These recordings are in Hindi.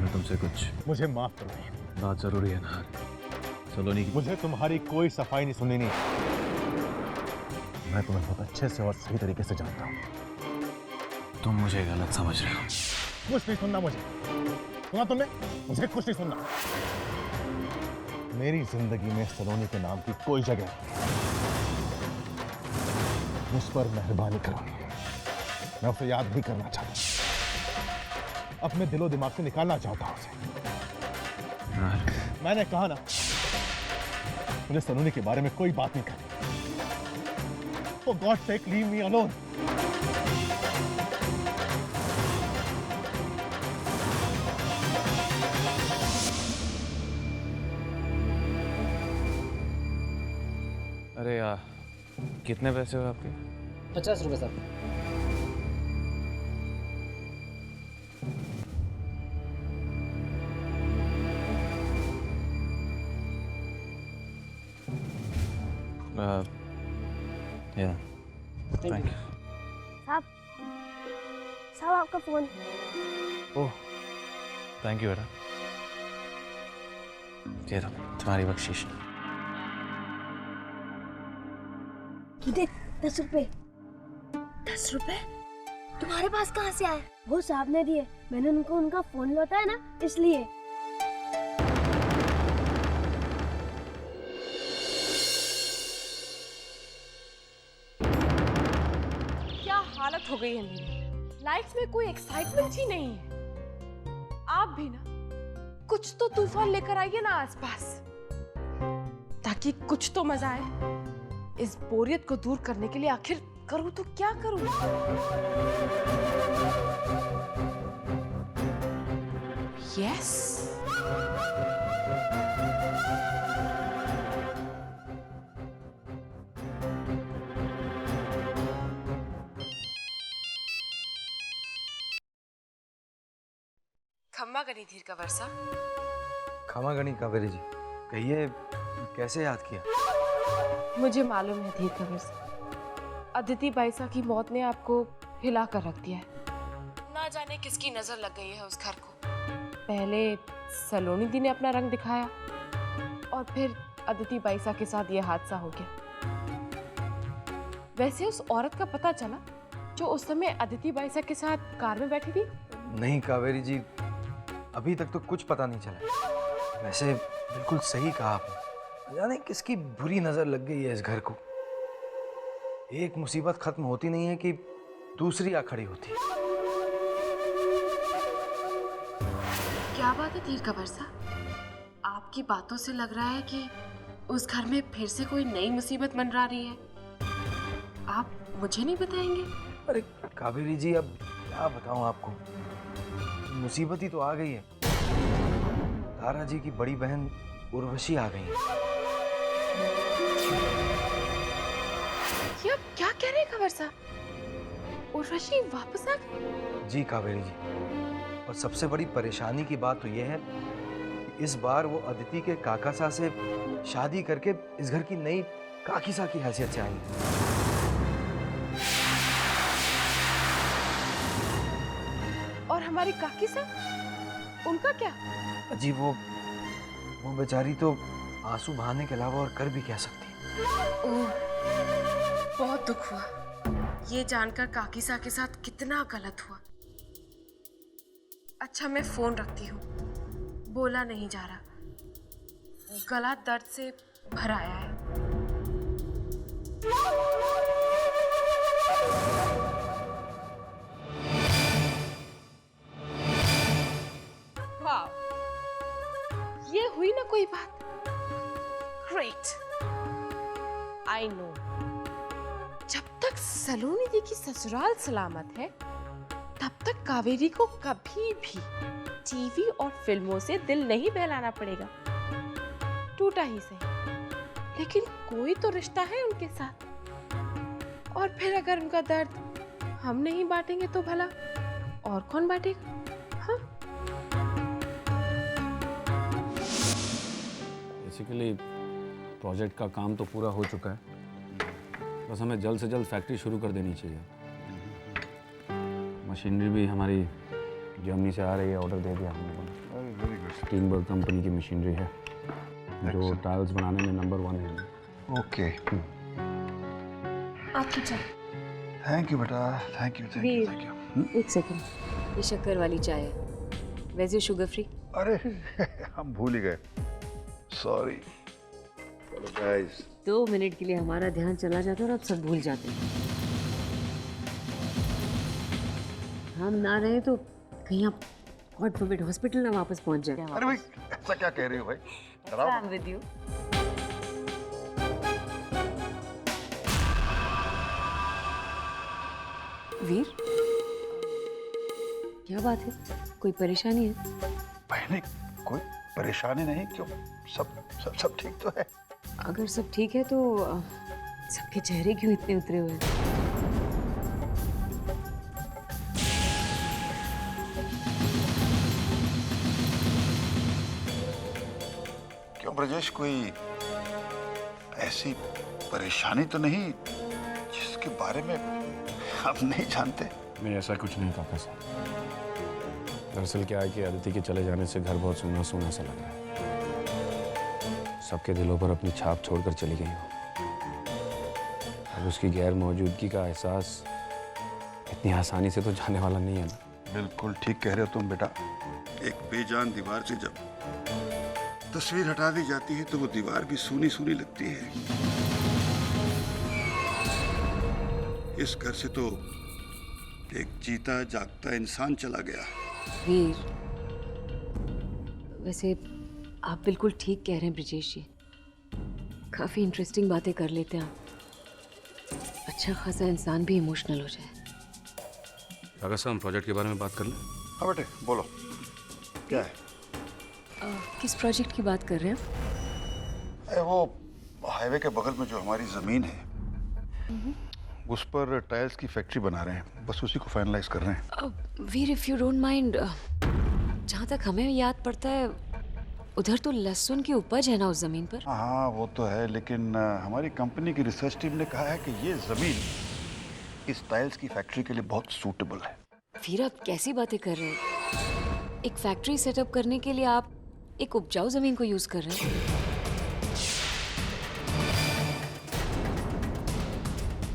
मैं तुमसे कुछ। मुझे माफ करो नहीं। बात जरूरी है ना सलोनी की। मुझे तुम्हारी कोई सफाई नहीं सुननी। मैं तुम्हें बहुत अच्छे से और सही तरीके से जानता हूँ। तुम मुझे गलत समझ रहे हो। कुछ नहीं सुनना मुझे। सुना तुमने? मुझे कुछ नहीं सुनना। मेरी जिंदगी में सलोनी के नाम की कोई जगह नहीं। मुझ पर मेहरबानी करो। मैं उसे याद नहीं करना चाहता। अपने दिलो दिमाग से निकालना चाहता हूं उसे। मैंने कहा ना, मुझे सलोनी के बारे में कोई बात नहीं करनी। For God's sake, leave me alone. अरे यार, कितने पैसे हो आपके? 50 रुपए साहब। या थैंक यू। साहब, साहब आपका फोन। ओह थैंक यू बेटा। ये लो तुम्हारी बख्शीश। देख 10 रुपए। 10 रुपए तुम्हारे पास कहाँ से आए? वो साहब ने दिए। मैंने उनको उनका फोन लौटा है ना, इसलिए। क्या हालत हो गई है मेरी। लाइफ में कोई एक्साइटमेंट ही नहीं है। आप भी ना कुछ तो तूफान लेकर आइए ना आसपास, ताकि कुछ तो मजा आए। इस बोरियत को दूर करने के लिए आखिर करूं तो क्या करूं? यस, खम्मा गनी धीर का वर्षा। खमा गणी कावेरी जी, कहिए कैसे याद किया? मुझे मालूम है धीर का वर्षा, अदिति बाईसा की मौत ने आपको हिला कर रख दिया है। ना जाने किसकी नजर लग गई है उस घर को। पहले सलोनी दी ने अपना रंग दिखाया और फिर अदिति बाईसा के साथ ये हादसा हो गया। वैसे उस औरत का पता चला जो उस समय अदिति बाईसा के साथ कार में बैठी थी? नहीं कावेरी जी, अभी तक तो कुछ पता नहीं चला। वैसे बिल्कुल सही कहा आपने। जाने किसकी बुरी नजर लग गई है इस घर को। एक मुसीबत खत्म होती नहीं है कि दूसरी आ खड़ी होती है। क्या बात है धीर का वर्षा, आपकी बातों से लग रहा है कि उस घर में फिर से कोई नई मुसीबत मंडरा रही है। आप मुझे नहीं बताएंगे? अरे कावेरी जी, अब क्या बताऊं आपको। मुसीबत ही तो आ गई है। तारा जी की बड़ी बहन उर्वशी आ गई है। ये आप क्या कह रहे हैं खबर साहब? उर्वशी वापस आ गई? जी कावेरी जी, और सबसे बड़ी परेशानी की बात तो यह है कि इस बार वो अदिति के काका सा से शादी करके इस घर की नई काकी सा की हैसियत से आई है। और हमारी काकी सा, उनका क्या? जी वो बेचारी तो आंसू बहाने के अलावा और कर भी क्या सकती है। ओह, बहुत दुख हुआ ये जानकर काकी सा के साथ कितना गलत हुआ। अच्छा मैं फोन रखती हूँ, बोला नहीं जा रहा, गला दर्द से भर आया है। वाह, ये हुई ना कोई बात। ग्रेट, आई नो, जब तक सलोनी दी की ससुराल सलामत है तब तक कावेरी को कभी भी टीवी और फिल्मों से दिल नहीं बहलाना पड़ेगा। टूटा ही सही, लेकिन कोई तो रिश्ता है उनके साथ। और फिर अगर उनका दर्द हम नहीं बांटेंगे तो भला और कौन बांटेगा? हाँ, बेसिकली प्रोजेक्ट का काम तो पूरा हो चुका है, बस हमें जल्द से जल्द फैक्ट्री शुरू कर देनी चाहिए। मशीनरी भी हमारी जर्मनी से आ रही है, ऑर्डर दे दिया हमने। स्टीनबर्ग कंपनी की मशीनरी है जो टाइल्स बनाने में नंबर 1 है। ओके, आपकी चाय। थैंक यू बेटा, thank you thank you thank you. एक सेकंड, ये शक्कर वाली चाय है, वैसे शुगर फ्री। अरे हम भूल ही गए, सॉरी। गाइस 2 मिनट के लिए हमारा ध्यान चला जाता है और आप सब भूल जाते हैं। हम ना रहे तो कहीं आप गॉड फॉरबिड हॉस्पिटल ना वापस पहुंच जाए। अरे भाई ऐसा क्या कह रही हो भाई, डराओ। With you. वीर, क्या बात है, कोई परेशानी है? बहनी कोई परेशानी नहीं, क्यों? सब ठीक तो है। अगर सब ठीक है तो सबके चेहरे क्यों इतने उतरे हुए हैं? क्यों ब्रजेश, कोई ऐसी परेशानी तो नहीं जिसके बारे में आप नहीं जानते? मैं ऐसा कुछ नहीं काका साहब। दरअसल क्या है कि अदिति के चले जाने से घर बहुत सूना सूना सा लग रहा है। सबके दिलों पर अपनी छाप छोड़कर चली गई वो। अब उसकी गैर मौजूदगी का एहसास इतनी आसानी से तो जाने वाला नहीं है ना। बिल्कुल ठीक कह रहे हो तुम बेटा। एक बेजान दीवार से जब तस्वीर हटा दी जाती है तो वो दीवार भी सूनी सूनी लगती है। इस घर से तो एक जीता जागता इंसान चला गया। वीर, वैसे आप बिल्कुल ठीक कह रहे हैं ब्रिजेश जी। काफी इंटरेस्टिंग बातें कर लेते हैं आप। अच्छा खासा इंसान भी इमोशनल हो जाए। काका साहब, हम प्रोजेक्ट के बारे में बात कर लें। हाँ बेटे बोलो, क्या है? किस प्रोजेक्ट की बात कर रहे हैं? अरे वो हाईवे के बगल में जो हमारी जमीन है उस पर टाइल्स की फैक्ट्री बना रहे हैं, बस उसी को फाइनलाइज कर रहे हैं। वीर, इफ यू डोंट माइंड, जहाँ तक हमें याद पड़ता है उधर तो लहसुन की उपज है ना उस जमीन पर। हाँ वो तो है, लेकिन हमारी कंपनी की रिसर्च टीम ने कहा है कि ये जमीन इस टाइल्स की फैक्ट्री के लिए बहुत सूटेबल है। वीर, आप कैसी बातें कर रहे हैं? एक फैक्ट्री सेटअप करने के लिए आप एक उपजाऊ जमीन को यूज कर रहे हैं।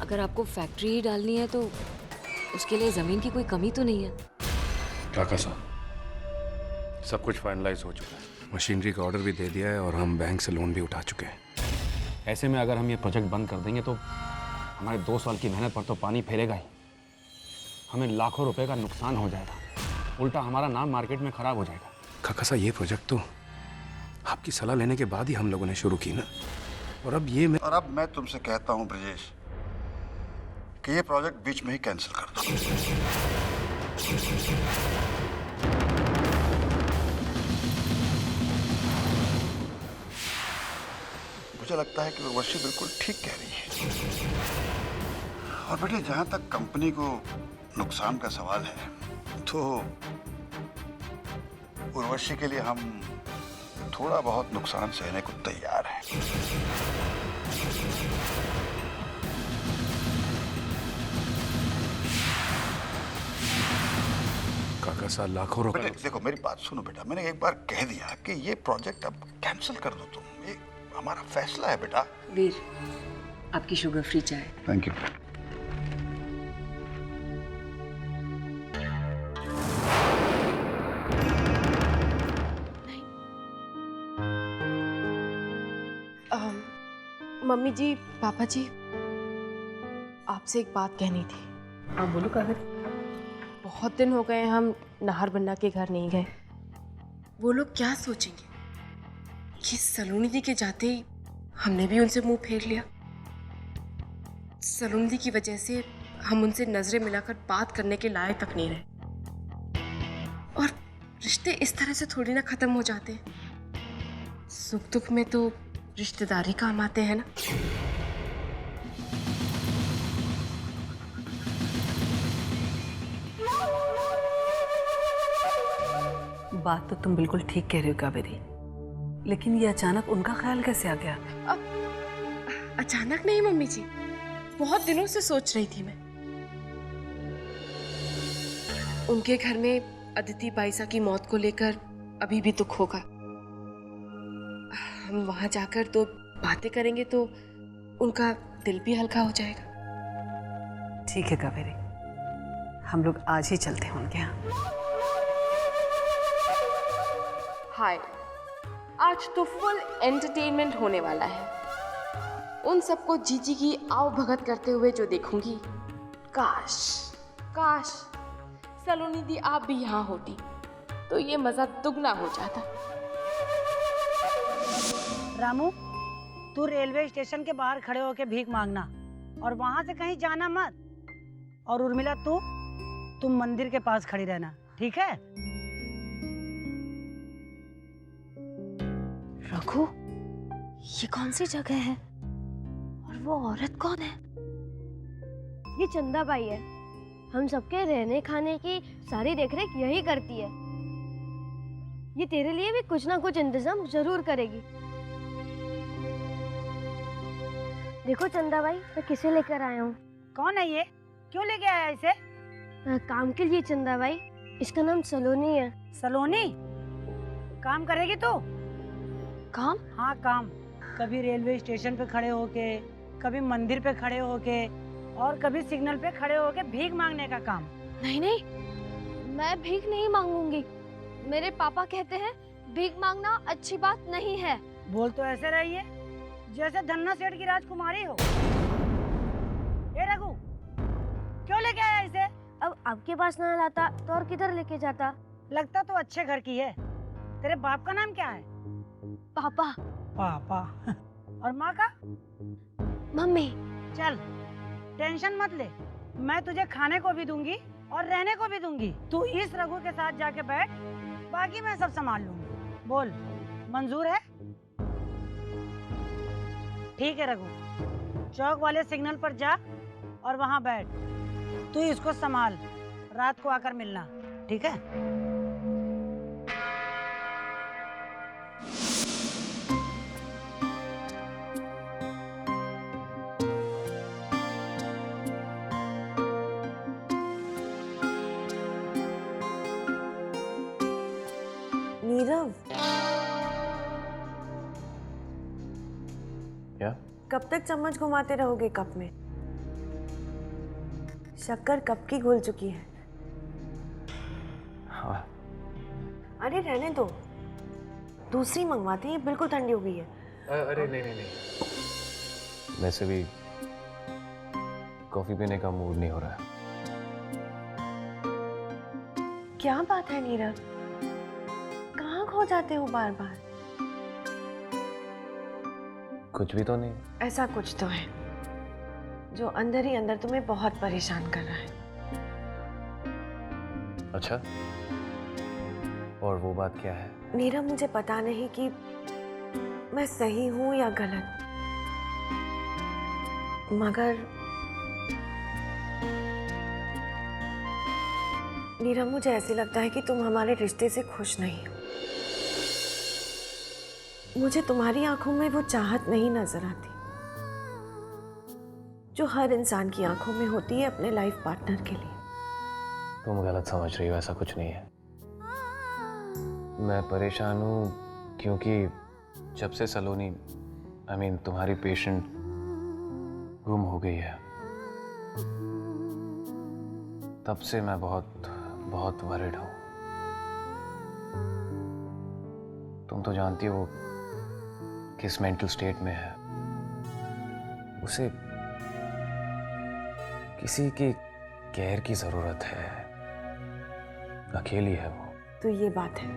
अगर आपको फैक्ट्री ही डालनी है तो उसके लिए जमीन की कोई कमी तो नहीं है। काका साहब, सब कुछ फाइनलाइज हो चुका है। मशीनरी का ऑर्डर भी दे दिया है और हम बैंक से लोन भी उठा चुके हैं। ऐसे में अगर हम ये प्रोजेक्ट बंद कर देंगे तो हमारे 2 साल की मेहनत पर तो पानी फेरेगा ही। हमें लाखों रुपए का नुकसान हो जाएगा, उल्टा हमारा नाम मार्केट में खराब हो जाएगा। काका साहब, ये प्रोजेक्ट तो आपकी सलाह लेने के बाद ही हम लोगों ने शुरू की ना, और अब मैं तुमसे कहता हूँ ब्रजेश कि ये प्रोजेक्ट बीच में ही कैंसिल कर दो। मुझे लगता है कि उर्वशी बिल्कुल ठीक कह रही है। और बेटे, जहां तक कंपनी को नुकसान का सवाल है तो उर्वशी के लिए हम थोड़ा बहुत नुकसान सहने को तैयार हैं। काका साहब, लाखों रुपए। बेटे देखो, मेरी बात सुनो बेटा, मैंने एक बार कह दिया कि ये प्रोजेक्ट अब कैंसिल कर दो तुम। ये हमारा फैसला है बेटा। वीर, आपकी शुगर फ्री चाय। Thank you. मम्मी जी, पापा जी, आपसे एक बात कहनी थी। हाँ बोलो कागज। बहुत दिन हो गए हम नाहर बन्ना के घर नहीं गए। वो लोग क्या सोचेंगे कि सलोनी दी के जाते ही हमने भी उनसे मुंह फेर लिया। सलोनी दी की वजह से हम उनसे नजरें मिलाकर बात करने के लायक तक नहीं रहे। और रिश्ते इस तरह से थोड़ी ना खत्म हो जाते। सुख दुख में तो रिश्तेदारी काम आते हैं ना। बात तो तुम बिल्कुल ठीक कह रही हो कावेरी, लेकिन ये अचानक उनका ख्याल कैसे आ गया? अचानक नहीं मम्मी जी, बहुत दिनों से सोच रही थी मैं। उनके घर में अदिति बाईसा की मौत को लेकर अभी भी दुख होगा। हम वहां जाकर दो बातें करेंगे तो उनका दिल भी हल्का हो जाएगा। ठीक है कावेरी, हम लोग आज ही चलते हैं उनके यहाँ। हाय, आज तो फुल एंटरटेनमेंट होने वाला है। उन सबको जीजी की आओ भगत करते हुए जो देखूंगी, काश काश सलोनी दी आप भी यहाँ होती तो ये मजा दुगना हो जाता। रामू, तू रेलवे स्टेशन के बाहर खड़े होकर भीख मांगना और वहां से कहीं जाना मत। और उर्मिला, तुम मंदिर के पास खड़ी रहना, ठीक है? रघु, ये कौन सी जगह है और वो औरत कौन है? ये चंदा बाई है। हम सबके रहने खाने की सारी देखरेख यही करती है। ये तेरे लिए भी कुछ ना कुछ इंतजाम जरूर करेगी। देखो चंदा बाई, मैं किसे लेकर आया हूँ। कौन है ये? क्यों लेके आया इसे? काम के लिए चंदा बाई। इसका नाम सलोनी है। सलोनी? काम करेगी तू? काम? हाँ काम। कभी रेलवे स्टेशन पे खड़े होके, कभी मंदिर पे खड़े होके और कभी सिग्नल पे खड़े होके भीख मांगने का काम। नहीं नहीं, मैं भीख नहीं मांगूंगी। मेरे पापा कहते हैं भीख मांगना अच्छी बात नहीं है। बोल तो ऐसे रही है जैसे धन्ना सेठ की राजकुमारी हो। ए रघु, क्यों लेके आया इसे? अब आपके पास ना लाता तो और किधर लेके जाता? लगता तो अच्छे घर की है। तेरे बाप का नाम क्या है? पापा। पापा। और माँ का? मम्मी। चल टेंशन मत ले, मैं तुझे खाने को भी दूंगी और रहने को भी दूंगी। तू इस रघु के साथ जाके बैठ, बाकी मैं सब संभाल लूंगी। बोल, मंजूर है? ठीक है रघु, चौक वाले सिग्नल पर जा और वहां बैठ। तू इसको संभाल, रात को आकर मिलना, ठीक है? नीरव, क्या? कब तक चम्मच घुमाते रहोगे कप में? शक्कर कप की घुल चुकी है। हाँ। अरे रहने दो, दूसरी मंगवाते हैं, बिल्कुल ठंडी हो गई है। अरे नहीं नहीं नहीं, वैसे भी कॉफी पीने का मूड नहीं हो रहा है। क्या बात है नीरव, कहाँ खो जाते हो बार बार? कुछ भी तो नहीं। ऐसा कुछ तो है जो अंदर ही अंदर तुम्हें बहुत परेशान कर रहा है। अच्छा, और वो बात क्या है? नीरव, मुझे पता नहीं कि मैं सही हूं या गलत, मगर नीरव, मुझे ऐसे लगता है कि तुम हमारे रिश्ते से खुश नहीं हो। मुझे तुम्हारी आंखों में वो चाहत नहीं नजर आती जो हर इंसान की आंखों में होती है अपने लाइफ पार्टनर के लिए। तुम गलत समझ रही हो, ऐसा कुछ नहीं है। मैं परेशान हूँ क्योंकि जब से सलोनी तुम्हारी पेशेंट गुम हो गई है, तब से मैं बहुत बहुत वरिड हूँ। तुम तो जानती हो किस मेंटल स्टेट में है। उसे किसी की केयर की जरूरत है, अकेली है वो। तो ये बात है।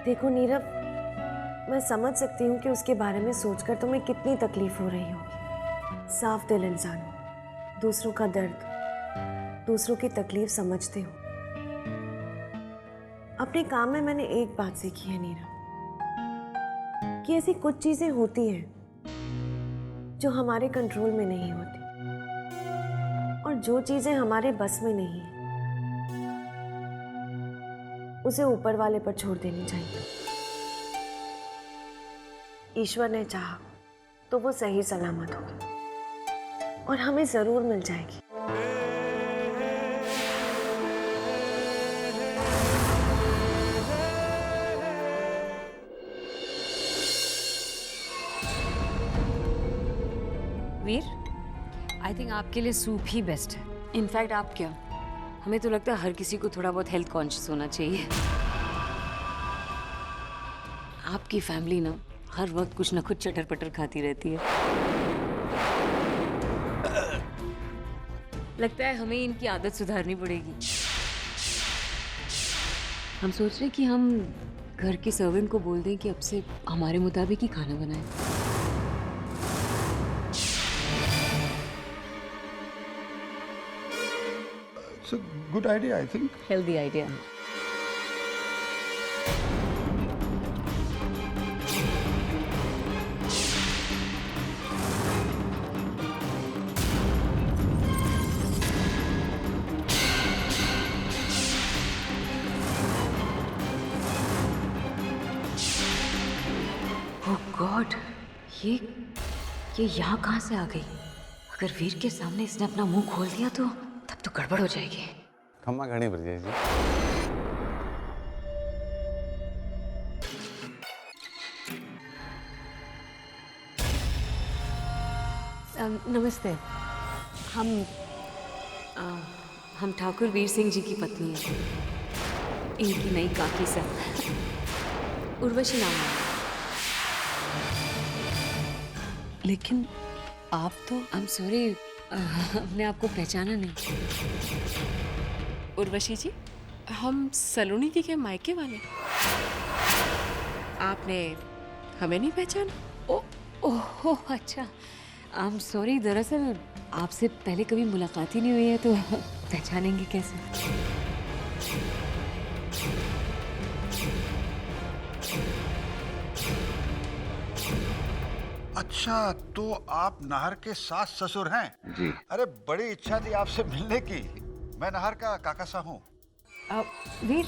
देखो नीरव, मैं समझ सकती हूँ कि उसके बारे में सोचकर तुम्हें कितनी तकलीफ हो रही होगी। साफ दिल इंसान हो, दूसरों का दर्द, दूसरों की तकलीफ समझते हो। अपने काम में मैंने एक बात सीखी है नीरव, कि ऐसी कुछ चीजें होती हैं जो हमारे कंट्रोल में नहीं होती, और जो चीजें हमारे बस में नहीं है उसे ऊपर वाले पर छोड़ देनी चाहिए। ईश्वर ने चाहा तो वो सही सलामत होगी और हमें जरूर मिल जाएगी। वीर, आई थिंक आपके लिए सूप ही बेस्ट है। इनफैक्ट आप क्या, हमें तो लगता है हर किसी को थोड़ा बहुत हेल्थ कॉन्शियस होना चाहिए। आपकी फैमिली ना हर वक्त कुछ ना कुछ चटर पटर खाती रहती है। लगता है हमें इनकी आदत सुधारनी पड़ेगी। हम सोच रहे कि हम घर के सर्वेंट को बोल दें कि अब से हमारे मुताबिक ही खाना बनाए। It's a good idea, I think. Healthy idea. God, ये यहाँ कहाँ से आ गई? अगर वीर के सामने इसने अपना मुंह खोल दिया तो तब तो गड़बड़ हो जाएगी। खम्मा घणी ब्रजेश जी। नमस्ते। हम ठाकुर वीर सिंह जी की पत्नी हैं। इनकी नई काकी सर उर्वशी नाम है। लेकिन आप तो आई एम सॉरी, हमने आपको पहचाना नहीं। उर्वशी जी, हम सलोनी दी के मायके वाले। आपने हमें नहीं पहचाना? ओह अच्छा, आई एम सॉरी। दरअसल आपसे पहले कभी मुलाकात ही नहीं हुई है तो पहचानेंगे कैसे? अच्छा, तो आप नाहर के सास ससुर हैं? जी। अरे बड़ी इच्छा थी आपसे मिलने की। मैं नाहर का काका सा हूँ। वीर,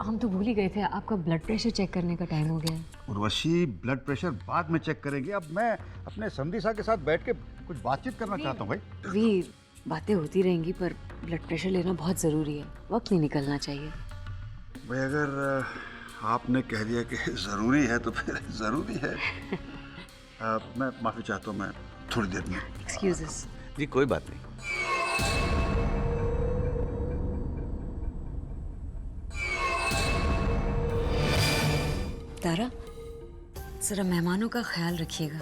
हम तो भूल ही गए थे, आपका ब्लड प्रेशर चेक करने का टाइम हो गया है। उर्वशी, ब्लड प्रेशर बाद में चेक करेंगे। अब मैं अपने समधी के साथ बैठ के कुछ बातचीत करना चाहता हूँ भाई। वीर, बातें होती रहेंगी पर ब्लड प्रेशर लेना बहुत ज़रूरी है, वक्त नहीं निकलना चाहिए। भाई अगर आपने कह दिया कि ज़रूरी है तो फिर ज़रूरी है। मैं माफ़ी चाहता हूँ, मैं थोड़ी देर में। एक्सक्यूजेस। जी कोई बात नहीं। तारा, जरा मेहमानों का ख्याल रखिएगा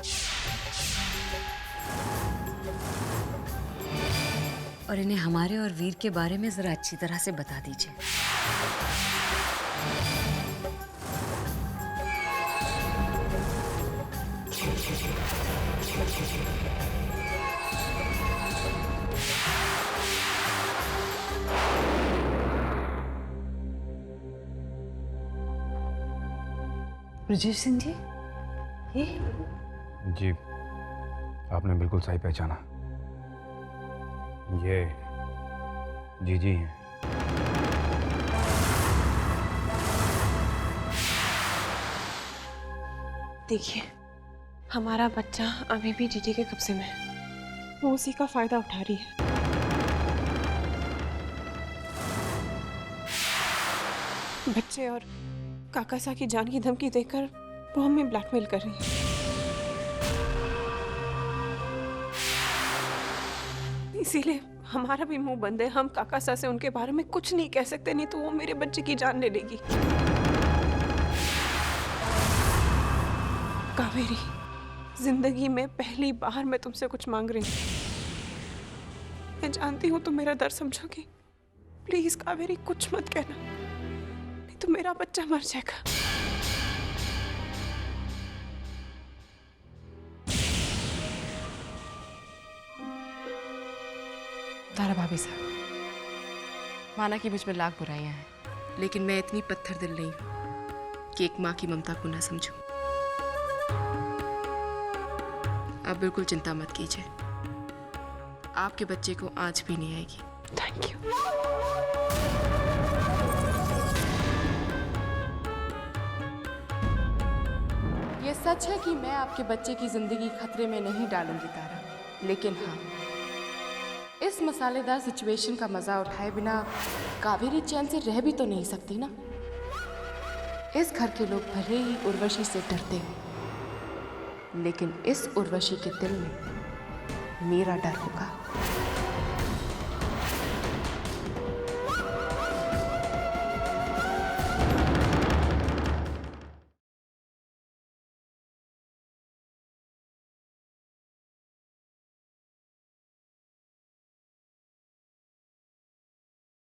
और इन्हें हमारे और वीर के बारे में जरा अच्छी तरह से बता दीजिए। ब्रजेश सिंह जी, ये जी, आपने बिल्कुल सही पहचाना। ये जीजी हैं। देखिए, हमारा बच्चा अभी भी जीजी के कब्जे में है। वो उसी का फायदा उठा रही है। बच्चे और काका सा की जान की धमकी देकर वो हमें ब्लैकमेल कर रही है। इसीलिए हमारा भी मुंह बंद है। हम काका सा से उनके बारे में कुछ नहीं कह सकते, नहीं तो वो मेरे बच्चे की जान ले लेगी। कावेरी, जिंदगी में पहली बार मैं तुमसे कुछ मांग रही हूँ। मैं जानती हूँ तुम मेरा दर्द समझोगी। प्लीज कावेरी, कुछ मत कहना, नहीं तो मेरा बच्चा मर जाएगा। तारा भाभी साहब, माना कि मुझ में लाख बुराइयां हैं, लेकिन मैं इतनी पत्थर दिल नहीं हूं कि एक माँ की ममता को ना समझूं। आप बिल्कुल चिंता मत कीजिए, आपके बच्चे को आंच भी नहीं आएगी। Thank you. ये सच है कि मैं आपके बच्चे की जिंदगी खतरे में नहीं डालूंगी तारा, लेकिन हाँ, इस मसालेदार सिचुएशन का मजा उठाए बिना कावेरी चैन से रह भी तो नहीं सकती ना। इस घर के लोग भले ही उर्वशी से डरते हैं, लेकिन इस उर्वशी के दिल में मेरा डर होगा।